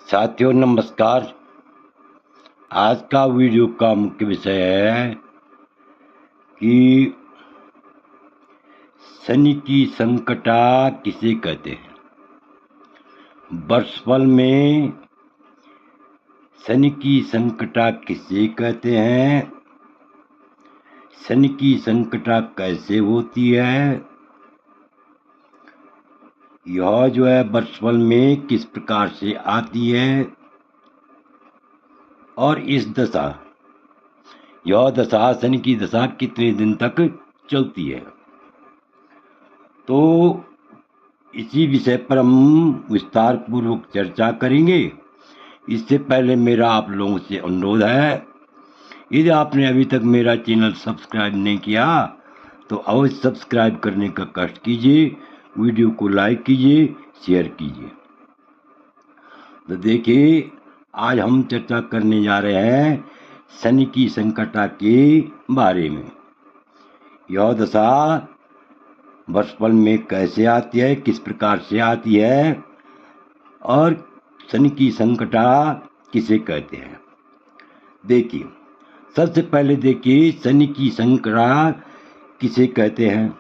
साथियों नमस्कार। आज का वीडियो का मुख्य विषय है कि शनि की संकटा किसे कहते हैं। वर्षफल में शनि की संकटा किसे कहते हैं, शनि की संकटा कैसे होती है, यह जो है वर्षफल में किस प्रकार से आती है और इस दशा यह दशा शनि की दशा कितने दिन तक चलती है। तो इसी विषय पर हम विस्तार पूर्वक चर्चा करेंगे। इससे पहले मेरा आप लोगों से अनुरोध है, यदि आपने अभी तक मेरा चैनल सब्सक्राइब नहीं किया तो अवश्य सब्सक्राइब करने का कष्ट कीजिए, वीडियो को लाइक कीजिए, शेयर कीजिए। तो देखिए, आज हम चर्चा करने जा रहे हैं शनि की संकटा के बारे में। यह दशा वर्षफल में कैसे आती है, किस प्रकार से आती है और शनि की संकटा किसे कहते हैं। देखिए, सबसे पहले देखिए शनि की संकटा किसे कहते हैं,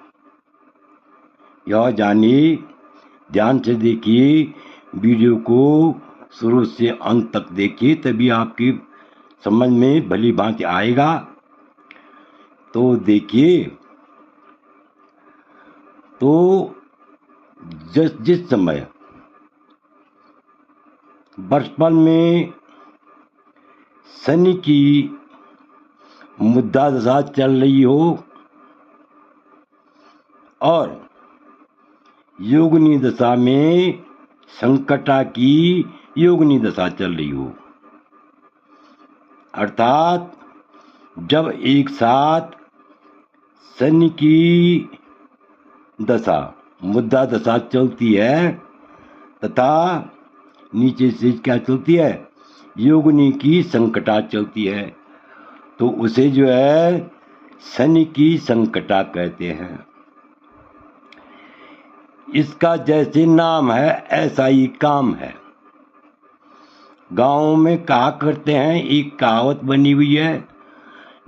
यह जानिए। ध्यान से देखिए, वीडियो को शुरू से अंत तक देखिए, तभी आपकी समझ में भली भांति आएगा। तो देखिए, तो जिस समय वर्षफल में शनि की मुद्रा दशा चल रही हो और योगिनी दशा में संकटा की योगिनी दशा चल रही हो, अर्थात जब एक साथ शनि की दशा मुद्रा दशा चलती है तथा नीचे से क्या चलती है, योगिनी की संकटा चलती है, तो उसे जो है शनि की संकटा कहते हैं। इसका जैसे नाम है ऐसा ही काम है। गाँव में कहा करते हैं, एक कहावत बनी हुई है,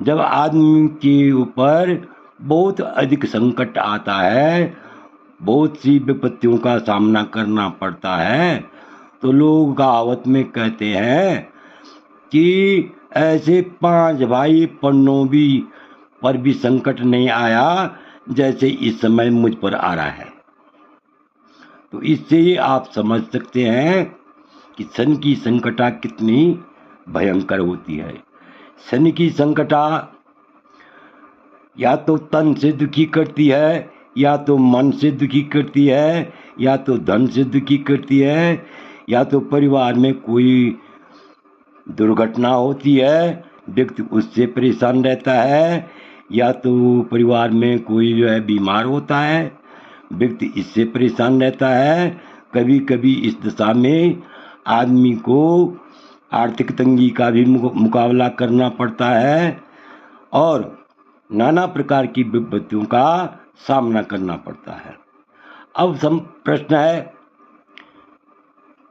जब आदमी के ऊपर बहुत अधिक संकट आता है, बहुत सी विपत्तियों का सामना करना पड़ता है, तो लोग कहावत में कहते हैं कि ऐसे 5 भाई पन्नों भी पर भी संकट नहीं आया जैसे इस समय मुझ पर आ रहा है। तो इससे आप समझ सकते हैं कि शनि की संकटा कितनी भयंकर होती है। शनि की संकटा या तो तन से दुखी करती है, या तो मन से दुखी करती है, या तो धन से दुखी करती है, या तो परिवार में कोई दुर्घटना होती है, व्यक्ति उससे परेशान रहता है, या तो परिवार में कोई जो है बीमार होता है, व्यक्ति इससे परेशान रहता है। कभी कभी इस दशा में आदमी को आर्थिक तंगी का भी मुकाबला करना पड़ता है और नाना प्रकार की विपत्तियों का सामना करना पड़ता है। अब प्रश्न है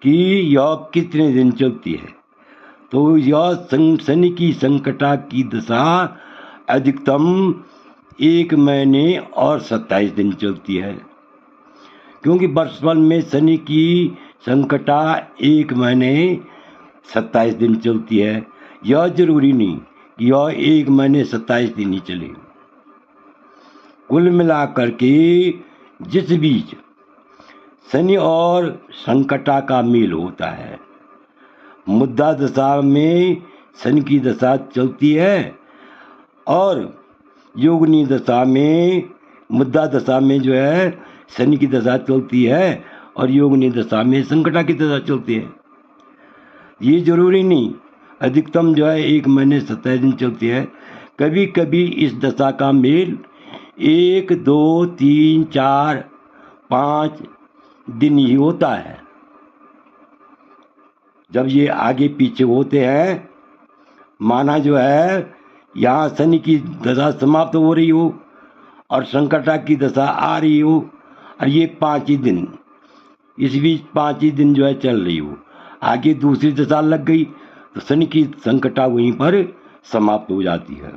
कि यह कितने दिन चलती है। तो यह शनि की संकटा की दशा अधिकतम 1 महीने और 27 दिन चलती है, क्योंकि वर्षफल में शनि की संकटा 1 महीने 27 दिन चलती है। यह जरूरी नहीं कि यह 1 महीने 27 दिन ही चले। कुल मिलाकर के जिस बीच शनि और संकटा का मेल होता है, मुद्रा दशा में शनि की दशा चलती है और योगिनी दशा में मुद्रा दशा में जो है शनि की दशा चलती है और योगिनी दशा में संकटा की दशा चलती है। ये जरूरी नहीं, अधिकतम जो है 1 महीने 27 दिन चलती है। कभी कभी इस दशा का मेल 1, 2, 3, 4, 5 दिन ही होता है। जब ये आगे पीछे होते हैं, माना जो है यहाँ शनि की दशा समाप्त हो रही हो और संकटा की दशा आ रही हो, और ये 5 ही दिन, इस बीच 5 ही दिन जो है चल रही हो। आगे दूसरी दशा लग गई तो शनि की संकटा वहीं पर समाप्त हो जाती है।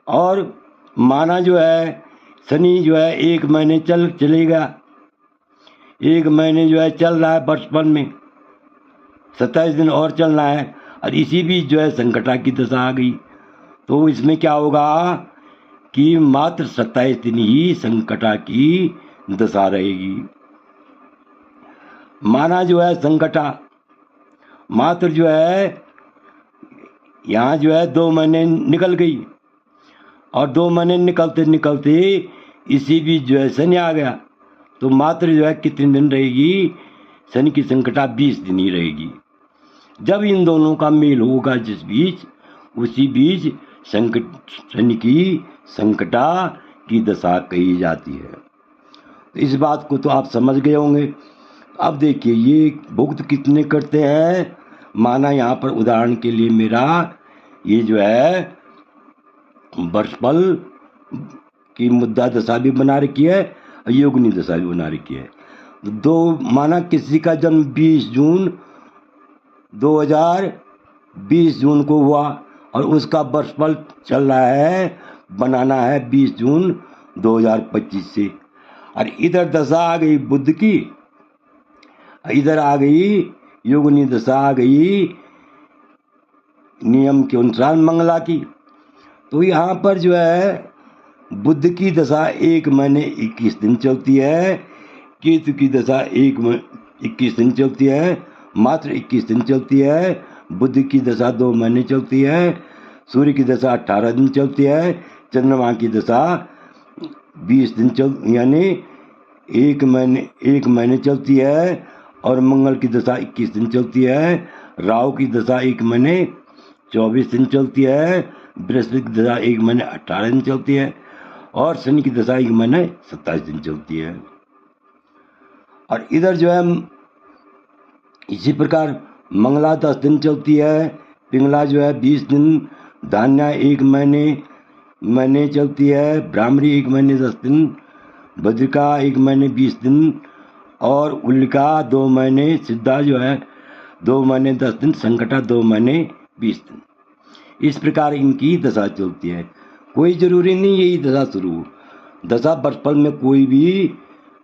और माना जो है शनि जो है 1 महीने चलेगा, 1 महीने जो है चल रहा है वर्षफल में, 27 दिन और चलना है, और इसी बीच जो है संकटा की दशा आ गई। तो इसमें क्या होगा कि मात्र 27 दिन ही संकटा की दशा रहेगी। माना जो है संकटा मात्र जो है यहाँ जो है 2 महीने निकल गई, और 2 महीने निकलते निकलते इसी बीच जो है शनि आ गया, तो मात्र जो है कितने दिन रहेगी शनि की संकटा? 20 दिन ही रहेगी। जब इन दोनों का मेल होगा जिस बीच, उसी बीच शनि की संकटा की दशा कही जाती है। तो इस बात को तो आप समझ गए होंगे। अब देखिए ये भुगत कितने करते हैं। माना यहाँ पर उदाहरण के लिए मेरा ये जो है वर्षफल की मुद्दा दशा भी बना रखी है और योगिनी दशा भी बना रखी है। दो माना किसी का जन्म 20 जून 2020 जून को हुआ और उसका वर्षफल चल रहा है, बनाना है 20 जून 2025 से, और इधर दशा आ गई बुध की, इधर आ गई योगिनी दशा आ गई नियम के अनुसार मंगला की। तो यहाँ पर जो है बुध की दशा 1 महीने 21 दिन चलती है, केतु की दशा 21 दिन चलती है, मात्र 21 दिन चलती है। बुध की दशा 2 महीने चलती है, सूर्य की दशा 18 दिन चलती है, चंद्रमा की दशा 20 दिन यानी 1 महीने चलती है, और मंगल की दशा 21 दिन चलती है। राहु की दशा 1 महीने 24 दिन चलती है, बृहस्पति की दशा 1 महीने 18 दिन चलती है, और शनि की दशा 1 महीने 27 दिन चलती है। और इधर जो है इसी प्रकार मंगला 10 दिन चलती है, पिंगला जो है 20 दिन, धान्या 1 महीने चलती है, ब्राह्मणी 1 महीने 10 दिन, भद्रिका 1 महीने 20 दिन, और उल्लिका 2 महीने, सिद्धा जो है 2 महीने 10 दिन, संकटा 2 महीने 20 दिन। इस प्रकार इनकी दशा चलती है। कोई जरूरी नहीं यही दशा शुरू हो, दशा वर्षफल में कोई भी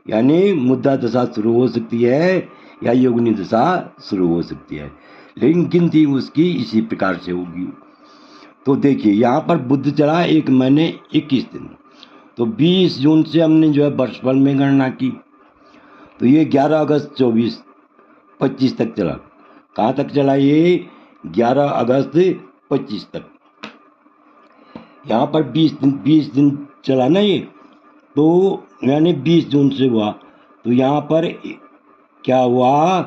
यानी मुद्दा दशा शुरू हो सकती है या योगिनी दशा शुरू हो सकती है, लेकिन गिनती उसकी इसी प्रकार से होगी। तो देखिए यहाँ पर बुध चला 1 महीने 21 दिन, तो 20 जून से हमने जो है वर्षफल में गणना की, तो ये 11 अगस्त 25 तक चला। कहाँ तक चला ये? 11 अगस्त 25 तक। यहाँ पर 20 दिन चला ना ये, तो यानी 20 जून से हुआ, तो यहाँ पर क्या हुआ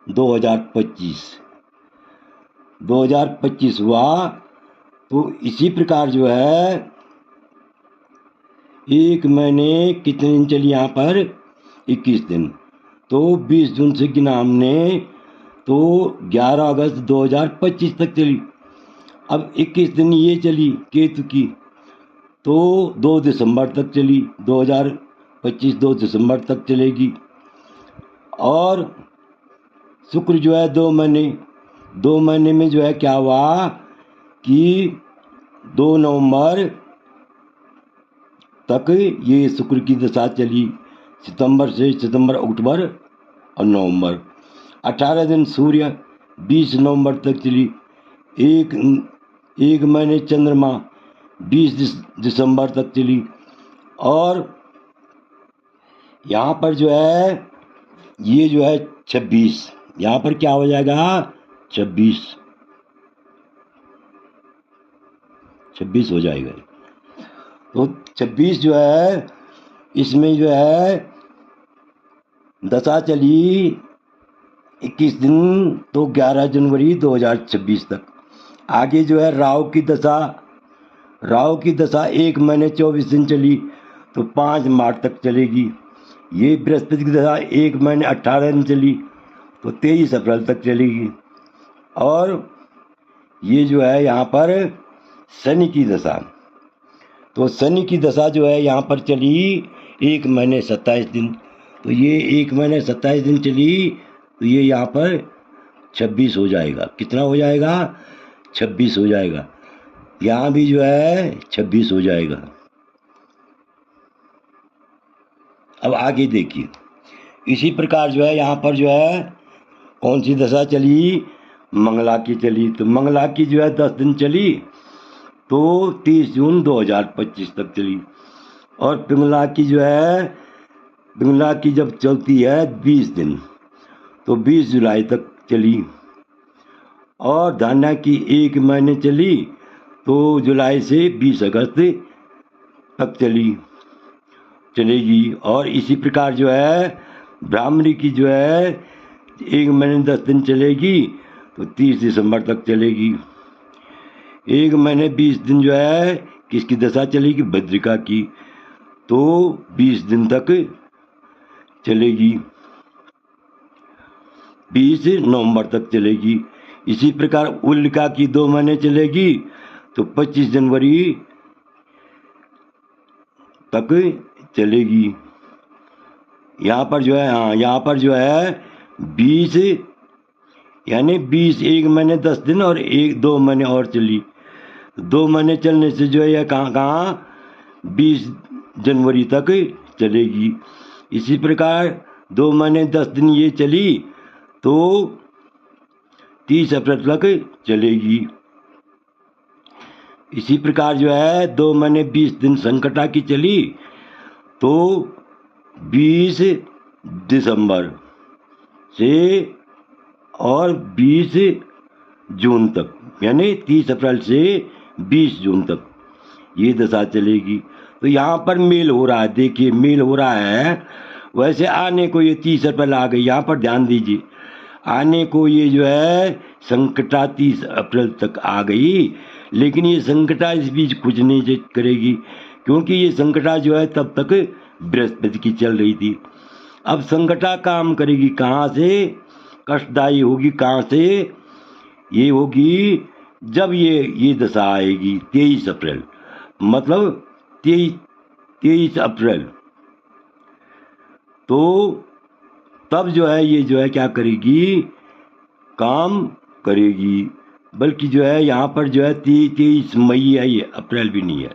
2025 हुआ। तो इसी प्रकार जो है 1 महीने कितने दिन चली यहाँ पर? 21 दिन। तो 20 जून से गिना हमने, तो 11 अगस्त 2025 तक चली। अब 21 दिन ये चली केतु की, तो 2 दिसंबर तक चली, 2025 2 दिसंबर तक चलेगी। और शुक्र जो है 2 महीने में जो है क्या हुआ कि 2 नवंबर तक ये शुक्र की दशा चली, सितंबर अक्टूबर और नवंबर। 18 दिन सूर्य, 20 नवंबर तक चली, 1 महीने चंद्रमा 20 दिसंबर तक चली। और यहाँ पर जो है ये जो है 26, यहाँ पर क्या हो जाएगा 26 हो जाएगा। तो 26 जो है इसमें जो है दशा चली 21 दिन, तो 11 जनवरी 2026 तक। आगे जो है राहु की दशा 1 महीने 24 दिन चली, तो 5 मार्च तक चलेगी। ये बृहस्पति की दशा 1 महीने 18 दिन चली, तो 23 अप्रैल तक चलेगी। और ये जो है यहाँ पर शनि की दशा, तो शनि की दशा जो है यहाँ पर चली 1 महीने 27 दिन, तो ये 1 महीने 27 दिन चली, तो ये यहाँ पर 26 हो जाएगा। कितना हो जाएगा? 26 हो जाएगा। यहाँ भी जो है 26 हो जाएगा। अब आगे देखिए, इसी प्रकार जो है यहाँ पर जो है कौन सी दशा चली? मंगला की चली। तो मंगला की जो है 10 दिन चली, तो 30 जून 2025 तक चली। और पिंगला की जो है, पिंगला की जब चलती है 20 दिन, तो 20 जुलाई तक चली। और धान्या की 1 महीने चली, तो जुलाई से 20 अगस्त तक चलेगी। और इसी प्रकार जो है ब्राह्मणी की जो है 1 महीने 10 दिन चलेगी, तो 30 दिसंबर तक चलेगी। 1 महीने 20 दिन जो है किसकी दशा चलेगी? भद्रिका की, तो 20 दिन तक चलेगी, 20 नवंबर तक चलेगी। इसी प्रकार उल्का की 2 महीने चलेगी, तो 25 जनवरी तक चलेगी। यहाँ पर जो है, हाँ, यहाँ पर जो है 20 यानी 20 1 महीने 10 दिन और 2 महीने और चली। 2 महीने चलने से जो है यह कहाँ 20 जनवरी तक चलेगी। इसी प्रकार 2 महीने 10 दिन ये चली, तो 30 अप्रैल तक चलेगी। इसी प्रकार जो है 2 महीने 20 दिन संकटा की चली, तो 20 दिसंबर से और 20 जून तक, यानी 30 अप्रैल से 20 जून तक ये दशा चलेगी। तो यहाँ पर मेल हो रहा है, देखिए मेल हो रहा है। वैसे आने को ये 30 अप्रैल आ गई, यहाँ पर ध्यान दीजिए, आने को ये जो है संकटा 30 अप्रैल तक आ गई, लेकिन ये संकटा इस बीच कुछ नहीं करेगी, क्योंकि ये संकटा जो है तब तक बृहस्पति की चल रही थी। अब संकटा काम करेगी कहाँ से? कष्टदायी होगी कहाँ से? ये होगी जब ये दशा आएगी 23 अप्रैल, मतलब 23 अप्रैल, तो तब जो है ये जो है क्या करेगी? काम करेगी। बल्कि जो है यहाँ पर जो है 23 मई है, ये अप्रैल भी नहीं है,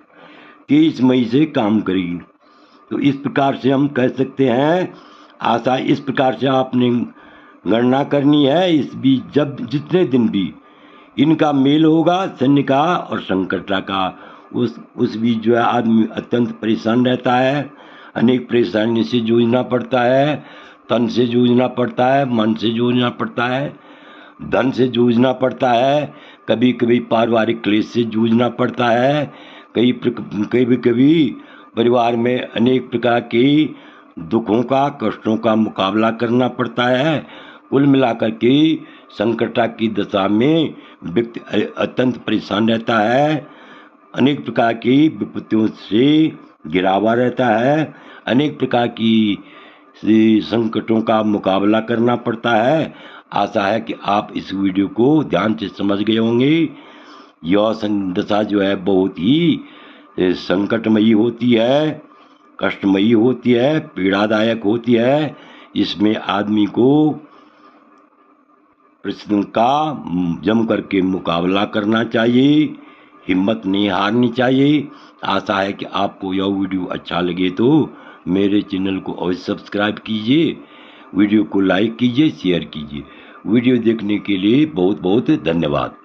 23 मई से काम करेगी। तो इस प्रकार से हम कह सकते हैं, आशा इस प्रकार से आपने गणना करनी है। इस बीच जब जितने दिन भी इनका मेल होगा, शनि का और संकटा का, उस बीच जो है आदमी अत्यंत परेशान रहता है, अनेक परेशानी से जूझना पड़ता है, तन से जूझना पड़ता है, मन से जूझना पड़ता है, धन से जूझना पड़ता है, कभी कभी पारिवारिक क्लेश से जूझना पड़ता है, कभी परिवार में अनेक प्रकार के दुखों का, कष्टों का मुकाबला करना पड़ता है। कुल मिलाकर के संकटा की दशा में व्यक्ति अत्यंत परेशान रहता है, अनेक प्रकार की विपत्तियों से घिरा हुआ रहता है, अनेक प्रकार की संकटों का मुकाबला करना पड़ता है। आशा है कि आप इस वीडियो को ध्यान से समझ गए होंगे। यह दशा जो है बहुत ही संकटमयी होती है, कष्टमयी होती है, पीड़ादायक होती है। इसमें आदमी को प्रश्न का जम करके मुकाबला करना चाहिए, हिम्मत नहीं हारनी चाहिए। आशा है कि आपको यह वीडियो अच्छा लगे तो मेरे चैनल को अवश्य सब्सक्राइब कीजिए, वीडियो को लाइक कीजिए, शेयर कीजिए। वीडियो देखने के लिए बहुत बहुत धन्यवाद।